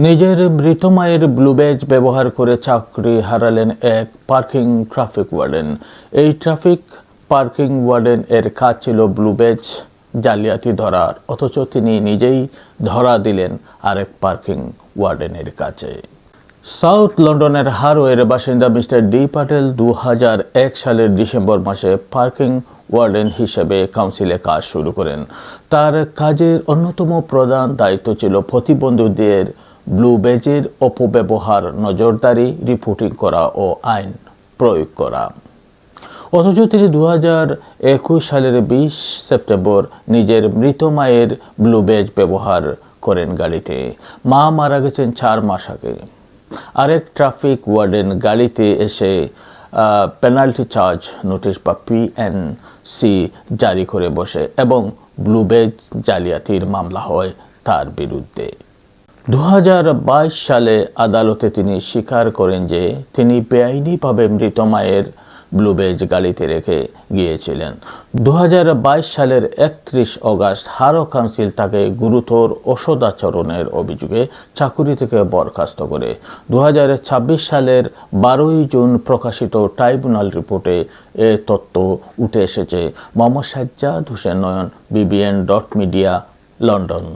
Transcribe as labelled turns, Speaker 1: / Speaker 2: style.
Speaker 1: নিজের মৃত মায়ের ব্লু ব্যাজ ব্যবহার করে চাকরি হারালেন এক পার্কিং ট্রাফিক ওয়ার্ডেন। এই ট্রাফিক পার্কিং ওয়ার্ডেন এর কাজ ছিল ব্লু ব্যাজ জালিয়াতি ধরার, অথচ তিনি নিজেই ধরা দিলেন আরেক পার্কিং ওয়ার্ডেনের কাছে। সাউথ লন্ডনের হারোয়ের বাসিন্দা মিস্টার ডি পাটেল 2001 সালের ডিসেম্বর মাসে পার্কিং ওয়ার্ডেন হিসেবে কাউন্সিলে কাজ শুরু করেন। তার কাজের অন্যতম প্রধান দায়িত্ব ছিল প্রতিবন্ধীদের ব্লু ব্যাজের অপব্যবহার নজরদারি, রিপোর্টিং করা ও আইন প্রয়োগ করা। অথচ তিনি 2021 সালের 20 সেপ্টেম্বর নিজের মৃত মায়ের ব্লু ব্যাজ ব্যবহার করেন গাড়িতে। মা মারা গেছেন 4 মাস আগে। আরেক ট্রাফিক ওয়ার্ডেন গাড়িতে এসে পেনাল্টি চার্জ নোটিশ বা PNC জারি করে বসে এবং ব্লু ব্যাজ জালিয়াতির মামলা হয় তার বিরুদ্ধে। 2022 সালে আদালতে তিনি স্বীকার করেন যে তিনি বেআইনিভাবে মৃত মায়ের ব্লু ব্যাজ গাড়িতে রেখে গিয়েছিলেন। 2022 সালের 31 অগাস্ট হারো কাউন্সিল তাকে গুরুতর অসদাচরণের অভিযোগে চাকুরি থেকে বরখাস্ত করে। 2026 সালের 12 জুন প্রকাশিত ট্রাইব্যুনাল রিপোর্টে এ তথ্য উঠে এসেছে। মোহাম্মদ সাজ্জাদ হোসেন নয়ন, BBN Media, লন্ডন।